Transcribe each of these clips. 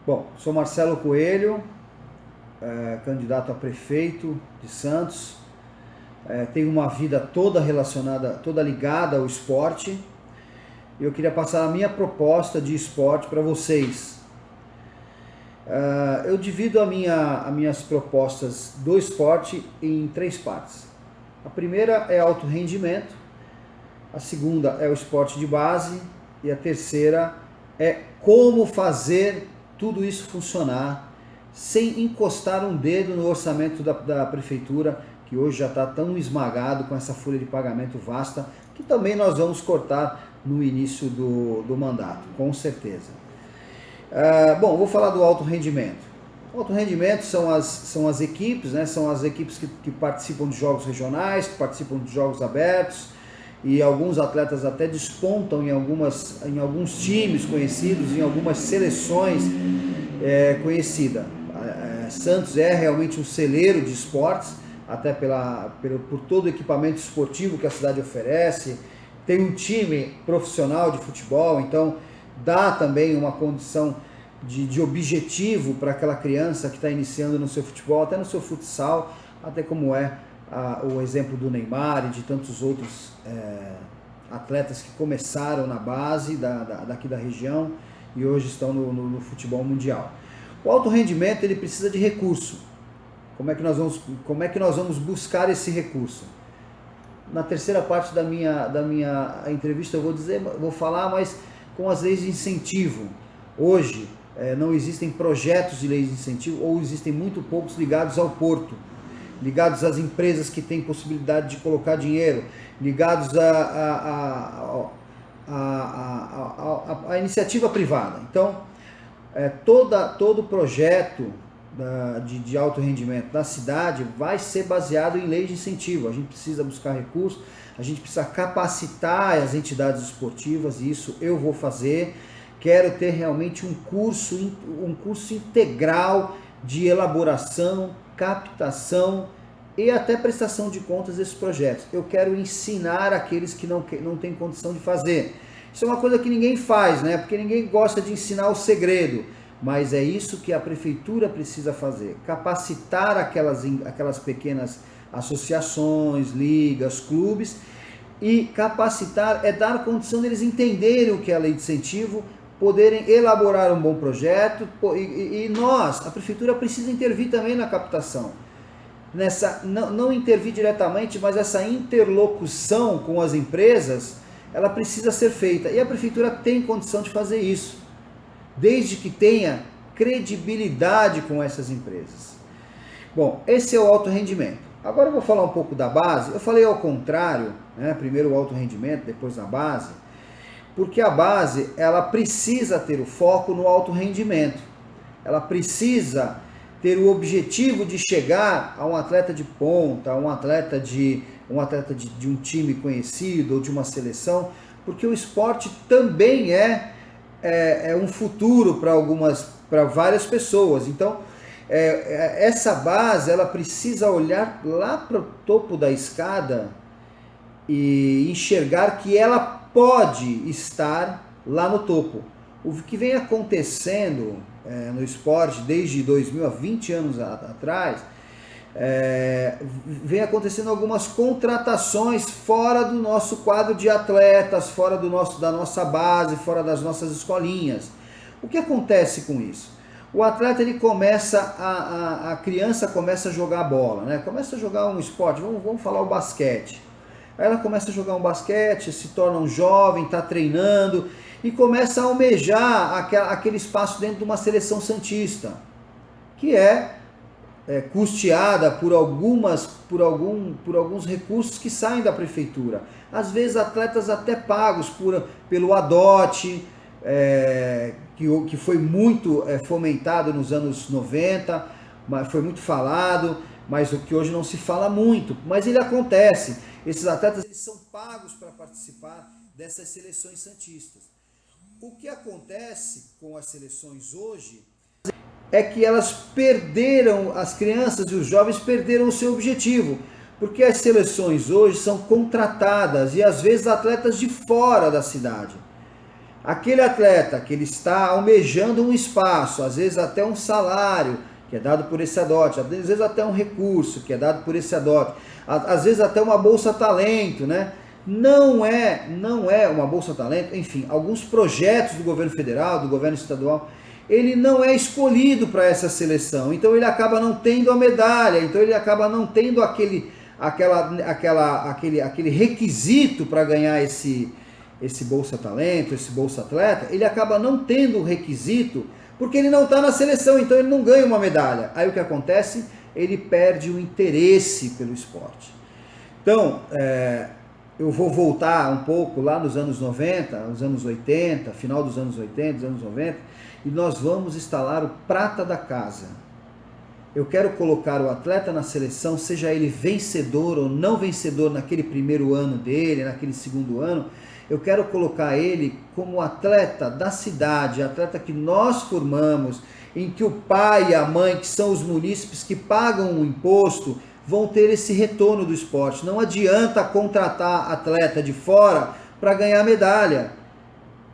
Bom, sou Marcelo Coelho, candidato a prefeito de Santos. Tenho uma vida toda relacionada, toda ligada ao esporte. Eu queria passar a minha proposta de esporte para vocês. Eu divido as minhas propostas do esporte em três partes. A primeira é alto rendimento, a segunda é o esporte de base e a terceira é como fazer tudo isso funcionar sem encostar um dedo no orçamento da prefeitura, que hoje já está tão esmagado com essa folha de pagamento vasta, que também nós vamos cortar no início do mandato, com certeza. Bom, vou falar do alto rendimento. O alto rendimento são as equipes, né? São as equipes que participam de jogos regionais, que participam de jogos abertos, e alguns atletas até despontam em alguns times conhecidos, em algumas seleções conhecidas. Santos é realmente um celeiro de esportes, até por todo o equipamento esportivo que a cidade oferece. Tem um time profissional de futebol, então dá também uma condição de objetivo para aquela criança que está iniciando no seu futebol, até no seu futsal, até como o exemplo do Neymar e de tantos outros atletas que começaram na base daqui da região e hoje estão no futebol mundial. O alto rendimento ele precisa de recurso. Como é que nós vamos buscar esse recurso? Na terceira parte da minha entrevista eu vou falar, mas com as leis de incentivo. Hoje não existem projetos de leis de incentivo, ou existem muito poucos ligados ao porto, ligados às empresas que têm possibilidade de colocar dinheiro, ligados à iniciativa privada. Então, todo projeto de alto rendimento da cidade vai ser baseado em leis de incentivo. A gente precisa buscar recursos, a gente precisa capacitar as entidades esportivas, e isso eu vou fazer. Quero ter realmente um curso integral de elaboração, captação e até prestação de contas desses projetos. Eu quero ensinar aqueles que não têm condição de fazer. Isso é uma coisa que ninguém faz, né? Porque ninguém gosta de ensinar o segredo. Mas é isso que a prefeitura precisa fazer. Capacitar aquelas pequenas associações, ligas, clubes. E capacitar é dar condição deles entenderem o que é a lei de incentivo, poderem elaborar um bom projeto, e nós, a prefeitura, precisa intervir também na captação. Não intervir diretamente, mas essa interlocução com as empresas, ela precisa ser feita. E a prefeitura tem condição de fazer isso, desde que tenha credibilidade com essas empresas. Bom, esse é o alto rendimento. Agora eu vou falar um pouco da base. Eu falei ao contrário, né? Primeiro o alto rendimento, depois a base, porque a base ela precisa ter o foco no alto rendimento. Ela precisa ter o objetivo de chegar a um atleta de ponta, a um atleta de um time conhecido ou de uma seleção, porque o esporte também é um futuro para várias pessoas. Então, essa base ela precisa olhar lá para o topo da escada e enxergar que ela pode estar lá no topo. O que vem acontecendo no esporte desde 2000, há 20 anos atrás, vem acontecendo algumas contratações fora do nosso quadro de atletas, fora da nossa base, fora das nossas escolinhas. O que acontece com isso? O atleta ele começa, a criança começa a jogar bola, né? Começa a jogar um esporte, vamos falar o basquete. Aí ela começa a jogar um basquete, se torna um jovem, está treinando e começa a almejar aquele espaço dentro de uma seleção santista, que é custeada por alguns recursos que saem da prefeitura. Às vezes atletas até pagos pelo ADOT, que foi muito fomentado nos anos 90, foi muito falado, mas o que hoje não se fala muito, mas ele acontece. Esses atletas eles são pagos para participar dessas seleções santistas. O que acontece com as seleções hoje é que as crianças e os jovens perderam o seu objetivo, porque as seleções hoje são contratadas e às vezes atletas de fora da cidade. Aquele atleta que ele está almejando um espaço, às vezes até um salário, que é dado por esse ADOT, às vezes até um recurso, que é dado por esse ADOT, às vezes até uma bolsa-talento, né? Não é uma bolsa-talento, enfim, alguns projetos do governo federal, do governo estadual, ele não é escolhido para essa seleção, então ele acaba não tendo a medalha, então ele acaba não tendo aquele requisito para ganhar esse bolsa-talento, esse bolsa-atleta, ele acaba não tendo o requisito, porque ele não está na seleção, então ele não ganha uma medalha. Aí o que acontece? Ele perde o interesse pelo esporte. Então, eu vou voltar um pouco lá nos anos 90, nos anos 80, final dos anos 80, dos anos 90, e nós vamos instalar o prata da casa. Eu quero colocar o atleta na seleção, seja ele vencedor ou não vencedor naquele primeiro ano dele, naquele segundo ano, eu quero colocar ele como atleta da cidade, atleta que nós formamos, em que o pai e a mãe, que são os munícipes que pagam o imposto, vão ter esse retorno do esporte. Não adianta contratar atleta de fora para ganhar medalha,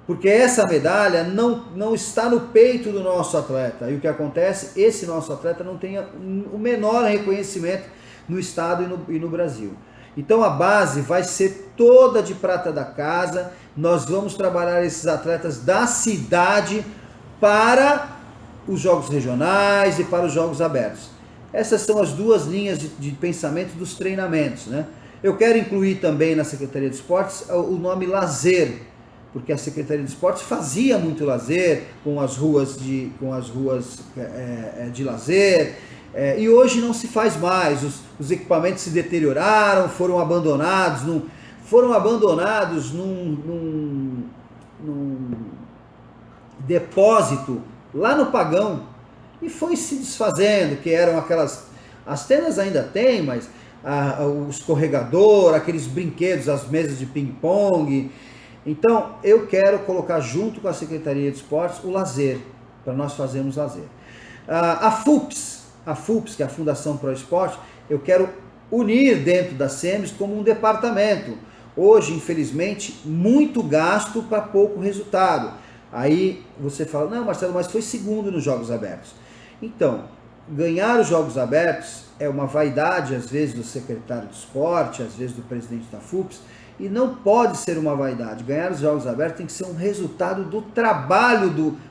porque essa medalha não está no peito do nosso atleta. E o que acontece? Esse nosso atleta não tem o menor reconhecimento no estado e no Brasil. Então a base vai ser toda de prata da casa. Nós vamos trabalhar esses atletas da cidade para os jogos regionais e para os jogos abertos. Essas são as duas linhas de pensamento dos treinamentos, né? Eu quero incluir também na Secretaria de Esportes o nome lazer, porque a Secretaria de Esportes fazia muito lazer com as ruas de lazer, e hoje não se faz mais. Os equipamentos se deterioraram, foram abandonados num depósito lá no Pagão, e foi se desfazendo, que eram as tendas ainda tem, mas o escorregador, aqueles brinquedos, as mesas de ping-pong. Então, eu quero colocar junto com a Secretaria de Esportes o lazer, para nós fazermos lazer. A FUPS, que é a Fundação Pro Esporte, eu quero unir dentro da SEMES como um departamento. Hoje, infelizmente, muito gasto para pouco resultado. Aí você fala, não, Marcelo, mas foi segundo nos Jogos Abertos. Então, ganhar os Jogos Abertos é uma vaidade, às vezes, do secretário de esporte, às vezes do presidente da FUPS, e não pode ser uma vaidade. Ganhar os Jogos Abertos tem que ser um resultado do trabalho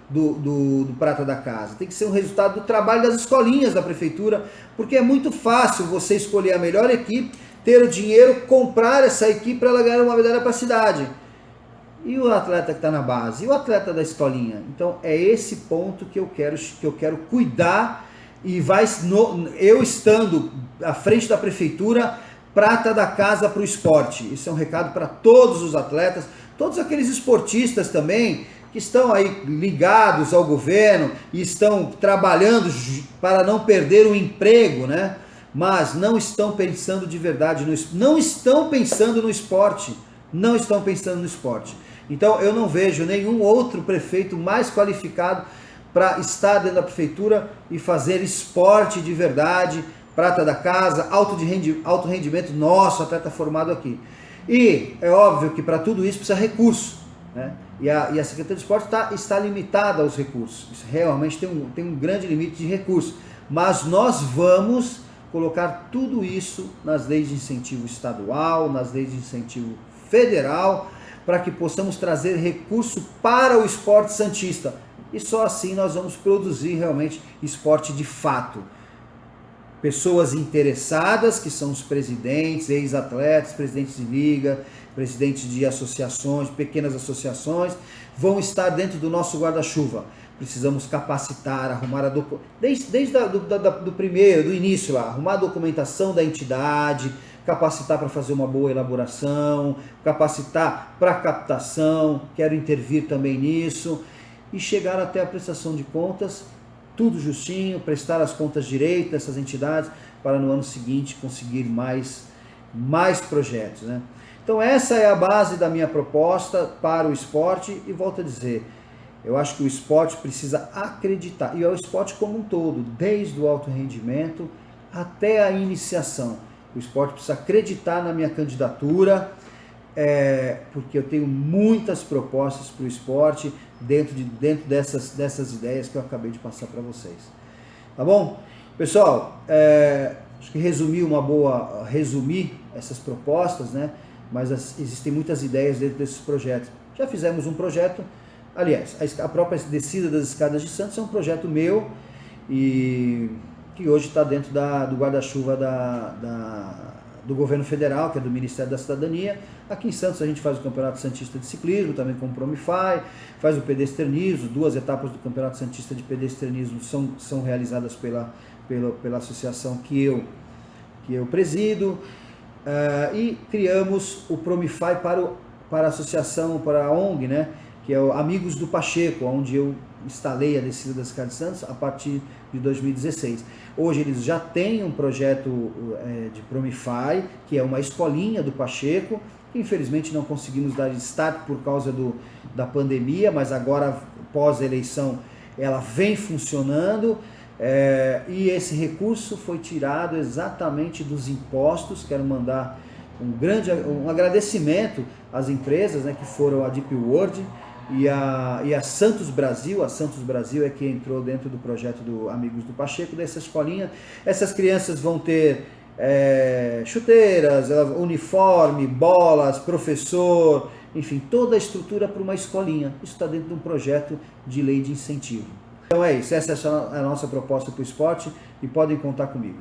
do Prata da Casa, tem que ser um resultado do trabalho das escolinhas da prefeitura, porque é muito fácil você escolher a melhor equipe, ter o dinheiro, comprar essa equipe para ela ganhar uma medalha para a cidade. E o atleta que está na base? E o atleta da escolinha? Então é esse ponto que eu quero cuidar, e eu estando à frente da prefeitura, prata da casa para o esporte. Isso é um recado para todos os atletas, todos aqueles esportistas também que estão aí ligados ao governo e estão trabalhando para não perder o emprego, né? Mas não estão pensando de verdade não estão pensando no esporte. Então eu não vejo nenhum outro prefeito mais qualificado para estar dentro da prefeitura e fazer esporte de verdade, prata da casa, alto rendimento nosso, atleta formado aqui. E é óbvio que para tudo isso precisa recurso, né? E a Secretaria de Esporte está limitada aos recursos. Isso realmente tem um grande limite de recursos. Mas nós vamos colocar tudo isso nas leis de incentivo estadual, nas leis de incentivo federal, para que possamos trazer recurso para o esporte santista. E só assim nós vamos produzir realmente esporte de fato. Pessoas interessadas, que são os presidentes, ex-atletas, presidentes de liga, presidentes de associações, pequenas associações, vão estar dentro do nosso guarda-chuva. Precisamos capacitar, arrumar desde do início lá, arrumar a documentação da entidade, capacitar para fazer uma boa elaboração, capacitar para captação, quero intervir também nisso, e chegar até a prestação de contas, tudo justinho, prestar as contas direito dessas entidades, para no ano seguinte conseguir mais projetos, né? Então essa é a base da minha proposta para o esporte, e volto a dizer, eu acho que o esporte precisa acreditar, e é o esporte como um todo, desde o alto rendimento até a iniciação. O esporte precisa acreditar na minha candidatura, porque eu tenho muitas propostas para o esporte dentro dessas ideias que eu acabei de passar para vocês. Tá bom? Pessoal, acho que resumir essas propostas, né? Mas existem muitas ideias dentro desses projetos. Já fizemos um projeto, aliás, a própria descida das escadas de Santos é um projeto meu e que hoje está dentro do guarda-chuva do governo federal, que é do Ministério da Cidadania. Aqui em Santos a gente faz o Campeonato Santista de Ciclismo, também com o Promify, faz o pedestrianismo, 2 etapas do Campeonato Santista de Pedestrianismo são realizadas pela associação que eu presido, e criamos o Promify para a associação, para a ONG, né, que é o Amigos do Pacheco, onde eu instalei a descida das escadas de Santos a partir de 2016. Hoje eles já têm um projeto de Promify, que é uma escolinha do Pacheco, que infelizmente não conseguimos dar start por causa da pandemia, mas agora, pós-eleição, ela vem funcionando, e esse recurso foi tirado exatamente dos impostos. Quero mandar um agradecimento às empresas, né, que foram a Deep World e a Santos Brasil. A Santos Brasil é que entrou dentro do projeto do Amigos do Pacheco, dessa escolinha. Essas crianças vão ter chuteiras, uniforme, bolas, professor, enfim, toda a estrutura para uma escolinha. Isso está dentro de um projeto de lei de incentivo. Então é isso, essa é a nossa proposta para o esporte e podem contar comigo.